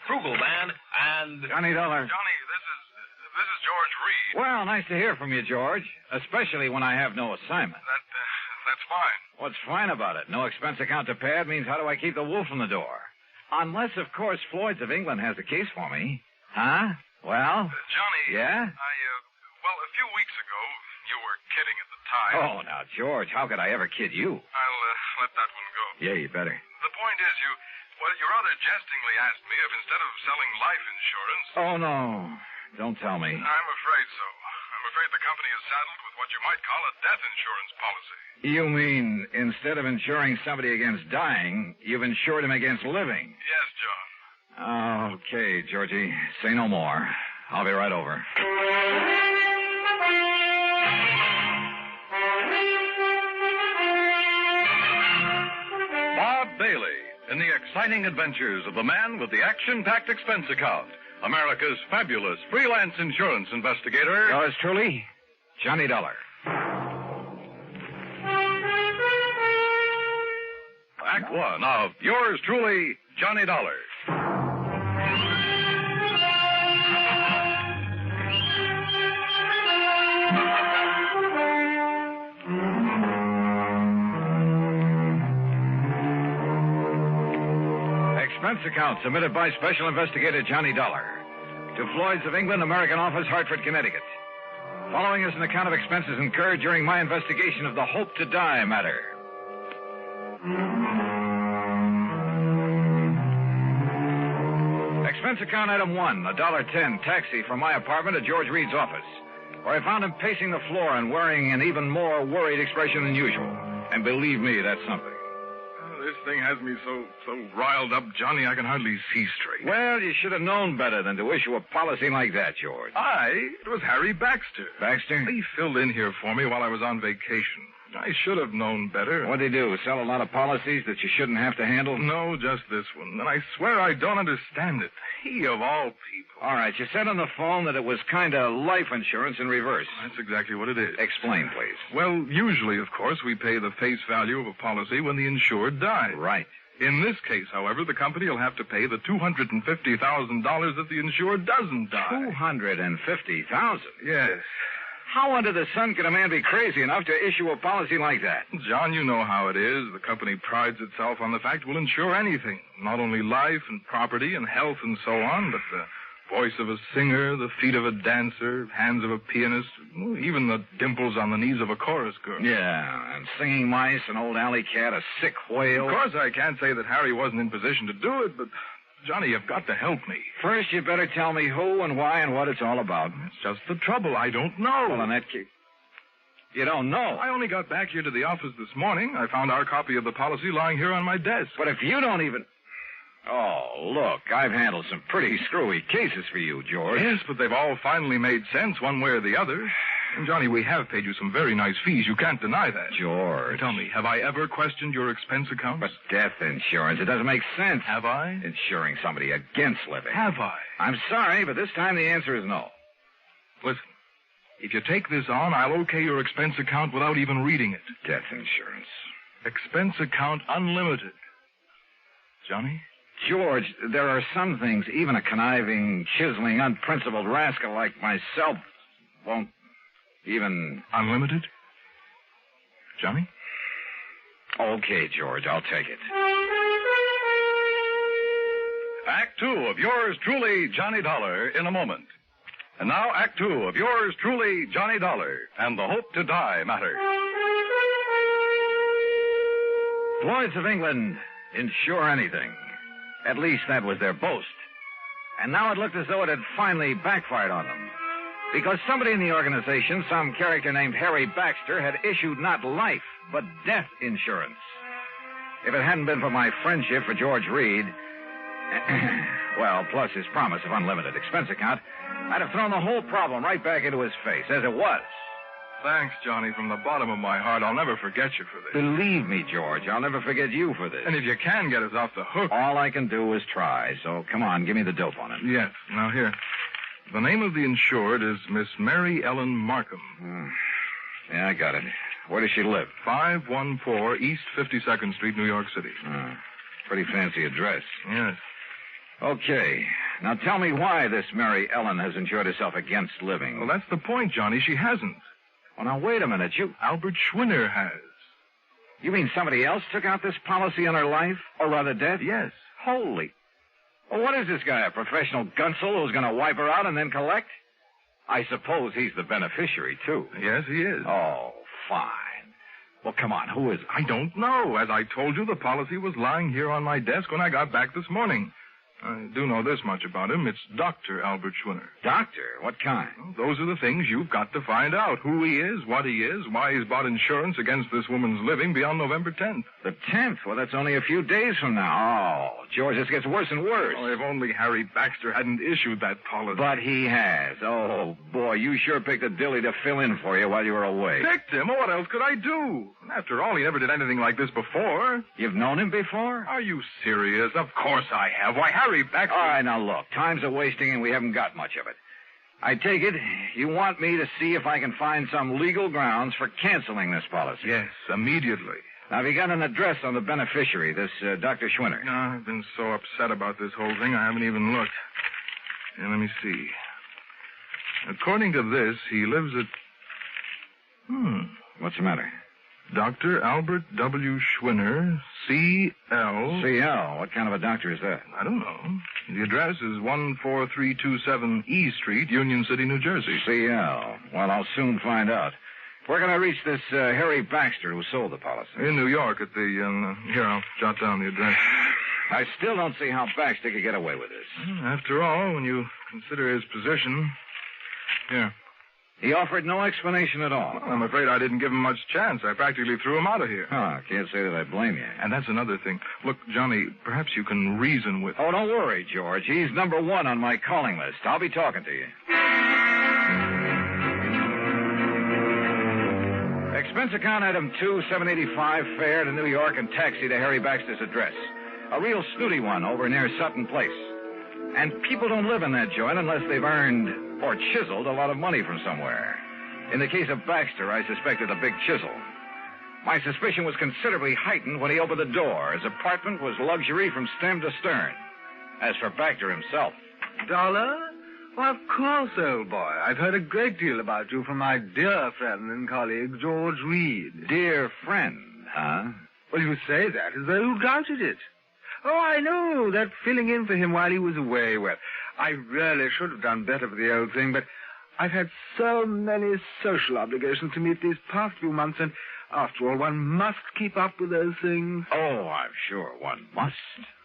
frugal man, and... Johnny Dollar. Johnny, this is George Reed. Well, nice to hear from you, George. Especially when I have no assignment. That's fine. What's fine about it? No expense account to pay. It means how do I keep the wolf from the door? Unless, of course, Floyd's of England has the case for me. Huh? Well? Johnny. Yeah? Well, a few weeks ago, you were kidding at the time. Oh, now, George, how could I ever kid you? I'll let that one go. Yeah, you better. The point is, you rather jestingly asked me if instead of selling life insurance... Oh, no. Don't tell me. I'm afraid so. I'm afraid the company is saddled with what you might call a death insurance policy. You mean instead of insuring somebody against dying, you've insured him against living? Yes, John. Okay, Georgie. Say no more. I'll be right over. Bob Bailey in the exciting adventures of the man with the action-packed expense account. America's fabulous freelance insurance investigator. Yours truly, Johnny Dollar. Act one of yours truly, Johnny Dollar. Expense account submitted by Special Investigator Johnny Dollar to Floyd's of England, American Office, Hartford, Connecticut. Following is an account of expenses incurred during my investigation of the Hope to Die matter. Expense account item 1, $1.10 taxi from my apartment to George Reed's office, where I found him pacing the floor and wearing an even more worried expression than usual. And believe me, that's something. This thing has me so riled up, Johnny, I can hardly see straight. Well, you should have known better than to issue a policy like that, George. It was Harry Baxter. Baxter? He filled in here for me while I was on vacation. I should have known better. What'd he do? Sell a lot of policies that you shouldn't have to handle? No, just this one. And I swear I don't understand it. He, of all people. All right, you said on the phone that it was kind of life insurance in reverse. That's exactly what it is. Explain, please. Well, usually, of course, we pay the face value of a policy when the insured dies. Right. In this case, however, the company will have to pay the $250,000 that the insured doesn't die. $250,000? Yes. How under the sun could a man be crazy enough to issue a policy like that? John, you know how it is. The company prides itself on the fact we'll insure anything. Not only life and property and health and so on, but the voice of a singer, the feet of a dancer, hands of a pianist, even the dimples on the knees of a chorus girl. Yeah, and singing mice, an old alley cat, a sick whale. Of course, I can't say that Harry wasn't in position to do it, but... Johnny, you've got to help me. First, you better tell me who and why and what it's all about. That's just the trouble. I don't know. Well, in that case... You don't know? I only got back here to the office this morning. I found our copy of the policy lying here on my desk. But if you don't even... Oh, look, I've handled some pretty screwy cases for you, George. Yes, but they've all finally made sense one way or the other. And, Johnny, we have paid you some very nice fees. You can't deny that. George. Tell me, have I ever questioned your expense accounts? But death insurance, it doesn't make sense. Have I? Insuring somebody against living. Have I? I'm sorry, but this time the answer is no. Listen, if you take this on, I'll okay your expense account without even reading it. Death insurance. Expense account unlimited. Johnny? George, there are some things even a conniving, chiseling, unprincipled rascal like myself won't even... Unlimited? Johnny? Okay, George, I'll take it. Act two of yours truly, Johnny Dollar, in a moment. And now, Act two of yours truly, Johnny Dollar, and the Hope to Die matter. Floyd's of England insure anything. At least that was their boast. And now it looked as though it had finally backfired on them. Because somebody in the organization, some character named Harry Baxter, had issued not life, but death insurance. If it hadn't been for my friendship for George Reed, well, plus his promise of unlimited expense account, I'd have thrown the whole problem right back into his face, as it was. Thanks, Johnny, from the bottom of my heart. I'll never forget you for this. Believe me, George, I'll never forget you for this. And if you can get us off the hook... All I can do is try, so come on, give me the dope on it. Yes. Now, here. The name of the insured is Miss Mary Ellen Markham. Yeah, I got it. Where does she live? 514 East 52nd Street, New York City. Pretty fancy address. Yes. Okay. Now tell me why this Mary Ellen has insured herself against living. Well, that's the point, Johnny. She hasn't. Well, now, wait a minute. Albert Schwinner has. You mean somebody else took out this policy on her life? Or rather death? Yes. Holy. Well, what is this guy, a professional gunsel who's going to wipe her out and then collect? I suppose he's the beneficiary, too. Yes, he is. Oh, fine. Well, come on, who is it? I don't know. As I told you, the policy was lying here on my desk when I got back this morning. I do know this much about him. It's Dr. Albert Schwinner. Doctor? What kind? Well, those are the things you've got to find out. Who he is, what he is, why he's bought insurance against this woman's living beyond November 10th. The 10th? Well, that's only a few days from now. Oh, George, this gets worse and worse. Oh, if only Harry Baxter hadn't issued that policy. But he has. Oh, boy, you sure picked a dilly to fill in for you while you were away. Picked him? What else could I do? After all, he never did anything like this before. You've known him before? Are you serious? Of course I have. Why, Harry Baxter... All right, now look, time's a-wasting and we haven't got much of it. I take it you want me to see if I can find some legal grounds for canceling this policy. Yes, immediately. Now, have you got an address on the beneficiary, this Dr. Schwinner? No, I've been so upset about this whole thing, I haven't even looked. And let me see. According to this, he lives at... What's the matter? Dr. Albert W. Schwinner, C.L. C.L.? What kind of a doctor is that? I don't know. The address is 14327 E Street, Union City, New Jersey. C.L. Well, I'll soon find out. We're going to reach this Harry Baxter who sold the policy. In New York at the... here, I'll jot down the address. I still don't see how Baxter could get away with this. After all, when you consider his position... Here. He offered no explanation at all. Well, I'm afraid I didn't give him much chance. I practically threw him out of here. Oh, can't say that I blame you. And that's another thing. Look, Johnny, perhaps you can reason with... Oh, don't worry, George. He's number one on my calling list. I'll be talking to you. Expense account item 2, $785, fare to New York and taxi to Harry Baxter's address. A real snooty one over near Sutton Place. And people don't live in that joint unless they've earned or chiseled a lot of money from somewhere. In the case of Baxter, I suspected a big chisel. My suspicion was considerably heightened when he opened the door. His apartment was luxury from stem to stern. As for Baxter himself... Dollar? Well, of course, old boy. I've heard a great deal about you from my dear friend and colleague, George Reed. Dear friend, huh? Well, you say that as though you doubted it. Oh, I know, that filling in for him while he was away. Well, I really should have done better for the old thing, but I've had so many social obligations to meet these past few months, and after all, one must keep up with those things. Oh, I'm sure one must.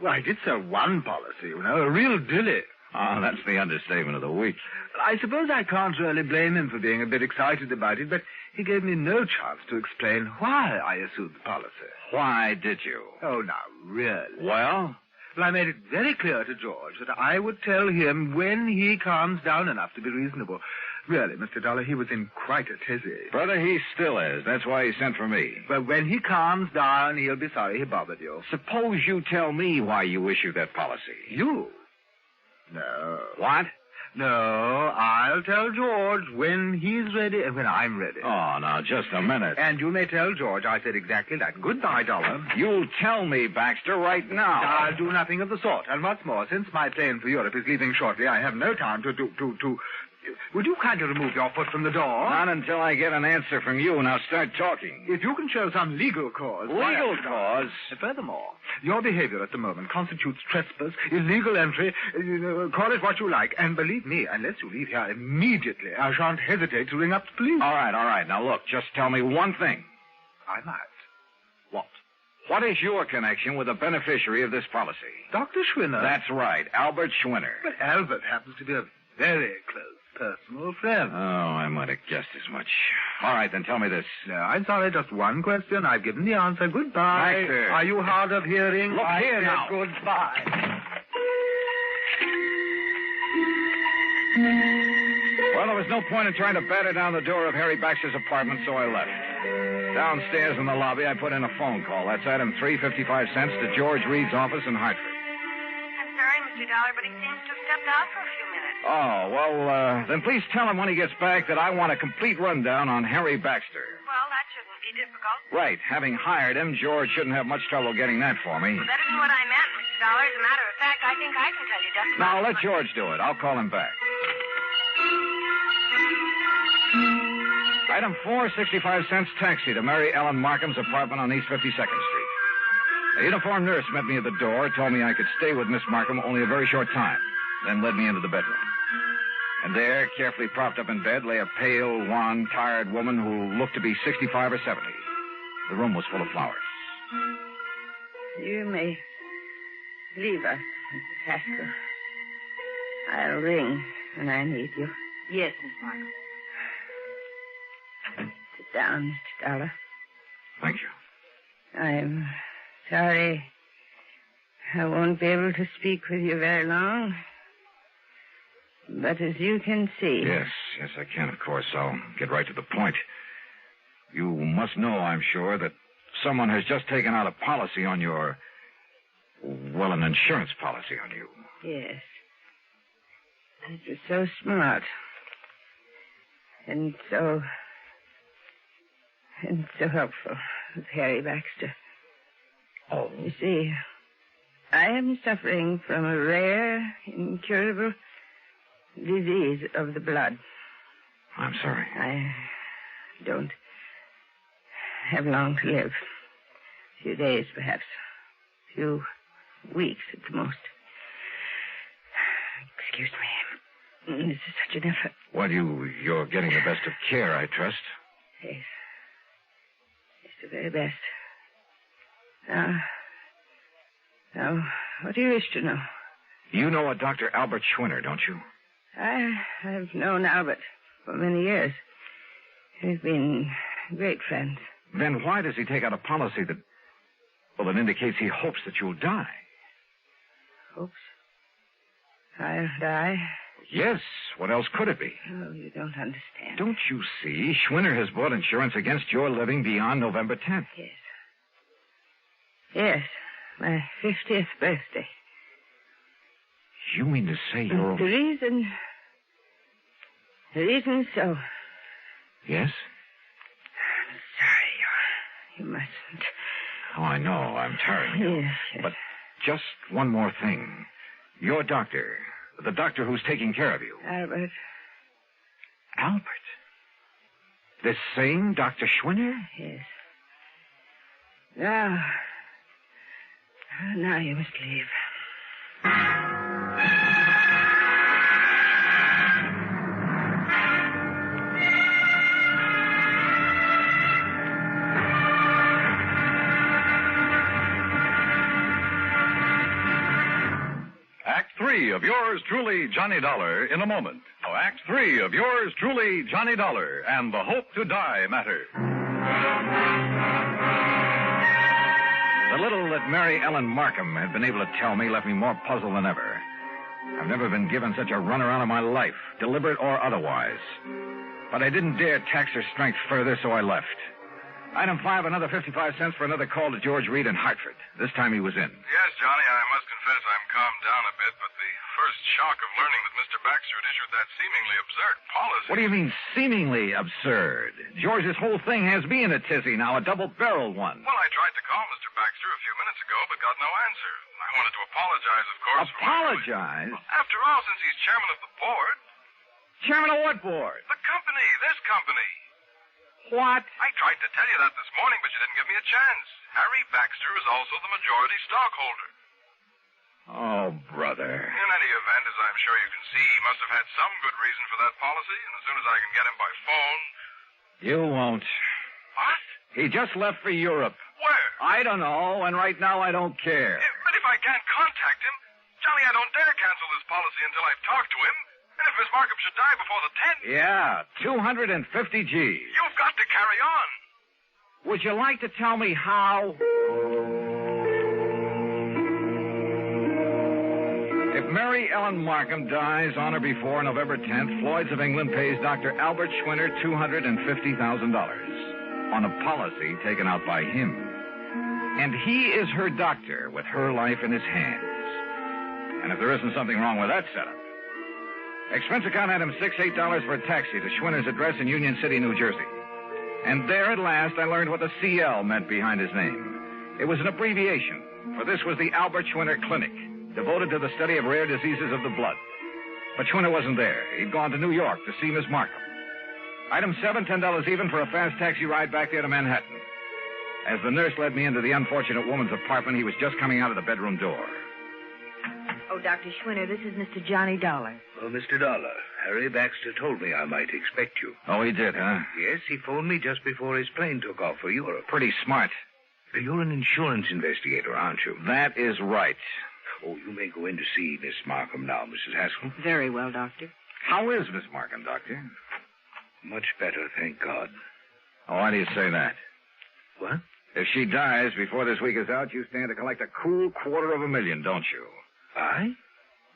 Well, I did sell one policy, you know, a real dilly. Ah, that's the understatement of the week. I suppose I can't really blame him for being a bit excited about it, but he gave me no chance to explain why I issued the policy. Why did you? Oh, now, really? Well? Well, I made it very clear to George that I would tell him when he calms down enough to be reasonable. Really, Mr. Dollar, he was in quite a tizzy. Brother, he still is. That's why he sent for me. But when he calms down, he'll be sorry he bothered you. Suppose you tell me why you issued that policy. You? No. What? No, I'll tell George when he's ready and when I'm ready. Oh, now, just a minute. And you may tell George I said exactly that. Goodbye, Dollar. You'll tell me, Baxter, right now. I'll do nothing of the sort. And what's more, since my plane for Europe is leaving shortly, I have no time to... Would you kindly remove your foot from the door? Not until I get an answer from you. Now start talking. If you can show some legal cause... Legal cause? Furthermore, your behavior at the moment constitutes trespass, illegal entry, call it what you like. And believe me, unless you leave here immediately, I shan't hesitate to ring up the police. All right. Now look, just tell me one thing. I might. What? What is your connection with the beneficiary of this policy? Dr. Schwinner. That's right, Albert Schwinner. But Albert happens to be a very close personal friend. Oh, I might have guessed as much. All right, then tell me this. No, I'm sorry, just one question. I've given the answer. Goodbye. Baxter. Are you hard of hearing? Look here now. Goodbye. Well, there was no point in trying to batter down the door of Harry Baxter's apartment, so I left. Downstairs in the lobby, I put in a phone call. That's item 3, 55 cents to George Reed's office in Hartford. I'm sorry, Mr. Dollar, but he seems to have stepped out for a few minutes. Oh, well, then please tell him when he gets back that I want a complete rundown on Harry Baxter. Well, that shouldn't be difficult. Right. Having hired him, George shouldn't have much trouble getting that for me. Well, that isn't what I meant, Mr. Dollar. As a matter of fact, I think I can tell you just about Now, as let much. George do it. I'll call him back. Item 4, 65 cents taxi to Mary Ellen Markham's apartment on East 52nd Street. A uniformed nurse met me at the door, told me I could stay with Miss Markham only a very short time, then led me into the bedroom. And there, carefully propped up in bed, lay a pale, wan, tired woman who looked to be 65 or 70. The room was full of flowers. You may leave us, Mrs. Haskell. I'll ring when I need you. Yes, Miss Markham. Sit down, Mr. Dollar. Thank you. I'm sorry I won't be able to speak with you very long. But as you can see... Yes, I can, of course. I'll get right to the point. You must know, I'm sure, that someone has just taken out a policy on your... Well, an insurance policy on you. Yes. This is so smart. And so helpful with Harry Baxter. Oh. You see, I am suffering from a rare, incurable disease of the blood. I'm sorry. I don't have long to live. A few days, perhaps. A few weeks at the most. Excuse me. This is such an effort. Well, you're getting the best of care, I trust. Yes. It's the very best. Now, what do you wish to know? You know a Dr. Albert Schwinner, don't you? I've known Albert for many years. We've been great friends. Then why does he take out a policy that indicates he hopes that you'll die? Hopes? I'll die? Yes. What else could it be? Oh, you don't understand. Don't you see? Schwinner has bought insurance against your living beyond November 10th. Yes. Yes. My 50th birthday. You mean to say you're... The reason so. Yes? I'm sorry. You mustn't. Oh, I know. I'm tiring you. Yes. But just one more thing. Your doctor, the doctor who's taking care of you. Albert. Albert? This same Dr. Schwinner? Yes. Now you must leave. Act 3 of yours truly, Johnny Dollar, in a moment. Now, Act 3 of yours truly, Johnny Dollar, and the Hope to Die matter. The little that Mary Ellen Markham had been able to tell me left me more puzzled than ever. I've never been given such a runaround of my life, deliberate or otherwise. But I didn't dare tax her strength further, so I left. Item 5, another 55 cents for another call to George Reed in Hartford. This time he was in. Yes, Johnny, I must confess I'm calmed down a bit, but the first shock of learning that Mr. Baxter had issued that seemingly absurd policy... What do you mean, seemingly absurd? George's whole thing has me in a tizzy now, a double-barreled one. Well, I tried to call Mr. Baxter a few minutes ago, but got no answer. I wanted to apologize, of course. Apologize? After all, since he's chairman of the board... Chairman of what board? The company, this company. What? I tried to tell you that this morning, but you didn't give me a chance. Harry Baxter is also the majority stockholder. Oh, brother. In any event, as I'm sure you can see, he must have had some good reason for that policy, and as soon as I can get him by phone... You won't. What? He just left for Europe. Where? I don't know, and right now I don't care. But if I can't contact him, Johnny, I don't dare cancel this policy until I've talked to him. And if Miss Markham should die before the 10th... Yeah, 250 G's. You've got to carry on. Would you like to tell me how? If Mary Ellen Markham dies on or before November 10th, Floyd's of England pays Dr. Albert Schwinner $250,000 on a policy taken out by him. And he is her doctor with her life in his hands. And if there isn't something wrong with that setup, expense account item $8 for a taxi to Schwinner's address in Union City, New Jersey. And there at last I learned what the CL meant behind his name. It was an abbreviation, for this was the Albert Schwinner Clinic, devoted to the study of rare diseases of the blood. But Schwinner wasn't there. He'd gone to New York to see Miss Markham. Item 7, $10 even for a fast taxi ride back there to Manhattan. As the nurse led me into the unfortunate woman's apartment, he was just coming out of the bedroom door. Oh, Dr. Schwinner, this is Mr. Johnny Dollar. Oh, Mr. Dollar, Harry Baxter told me I might expect you. Oh, he did, huh? Yes, he phoned me just before his plane took off for Europe. Pretty smart. You're an insurance investigator, aren't you? That is right. Oh, you may go in to see Miss Markham now, Mrs. Haskell. Very well, Doctor. How is Miss Markham, Doctor? Much better, thank God. Oh, why do you say that? What? If she dies before this week is out, you stand to collect a cool $250,000, don't you? I?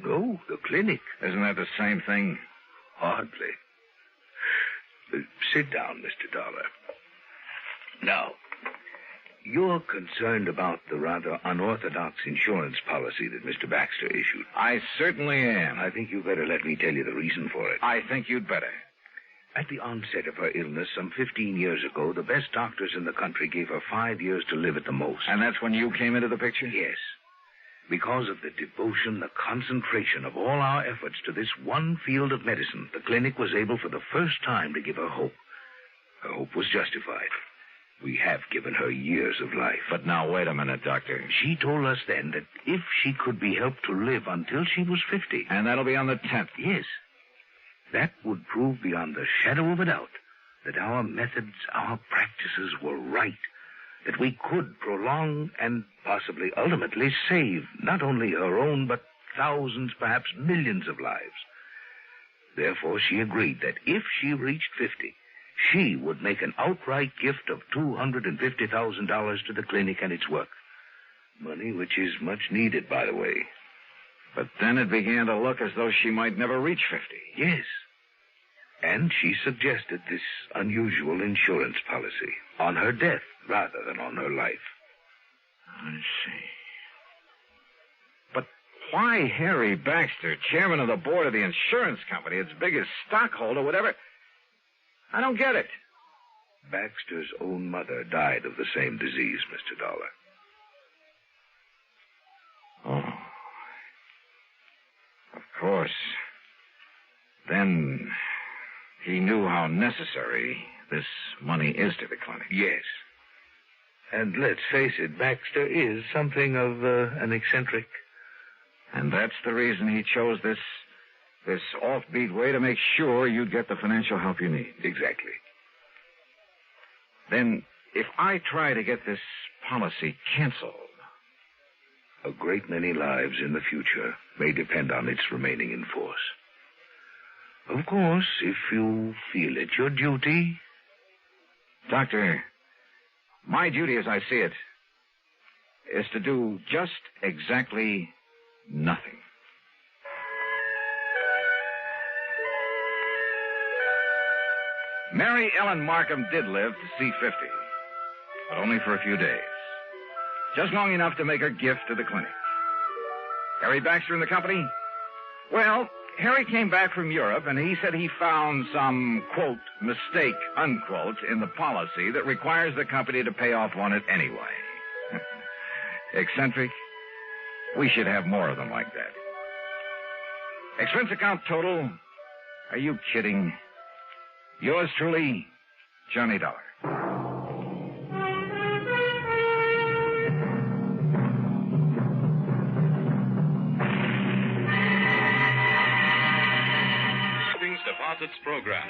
No, the clinic. Isn't that the same thing? Hardly. Sit down, Mr. Dollar. Now, you're concerned about the rather unorthodox insurance policy that Mr. Baxter issued. I certainly am. I think you better let me tell you the reason for it. I think you'd better. At the onset of her illness some 15 years ago, the best doctors in the country gave her 5 years to live at the most. And that's when you came into the picture? Yes. Because of the devotion, the concentration of all our efforts to this one field of medicine, the clinic was able for the first time to give her hope. Her hope was justified. We have given her years of life. But now, wait a minute, Doctor. She told us then that if she could be helped to live until she was 50... And that'll be on the 10th? Yes. That would prove beyond the shadow of a doubt that our methods, our practices were right, that we could prolong and possibly ultimately save not only her own, but thousands, perhaps millions of lives. Therefore, she agreed that if she reached 50, she would make an outright gift of $250,000 to the clinic and its work. Money which is much needed, by the way. But then it began to look as though she might never reach 50. Yes. And she suggested this unusual insurance policy on her death rather than on her life. I see. But why Harry Baxter, chairman of the board of the insurance company, its biggest stockholder, whatever? I don't get it. Baxter's own mother died of the same disease, Mr. Dollar. Oh. Of course. Then he knew how necessary this money is to the clinic. Yes. And let's face it, Baxter is something of an eccentric. And that's the reason he chose this offbeat way to make sure you'd get the financial help you need. Exactly. Then, if I try to get this policy canceled... A great many lives in the future may depend on its remaining in force. Of course, if you feel it your duty... Doctor, my duty as I see it is to do just exactly nothing. Mary Ellen Markham did live to see 50, but only for a few days. Just long enough to make her gift to the clinic. Harry Baxter and the company? Well, Harry came back from Europe, and he said he found some, quote, mistake, unquote, in the policy that requires the company to pay off on it anyway. Eccentric? We should have more of them like that. Expense account total? Are you kidding? Yours truly, Johnny Dollar. Deposits program.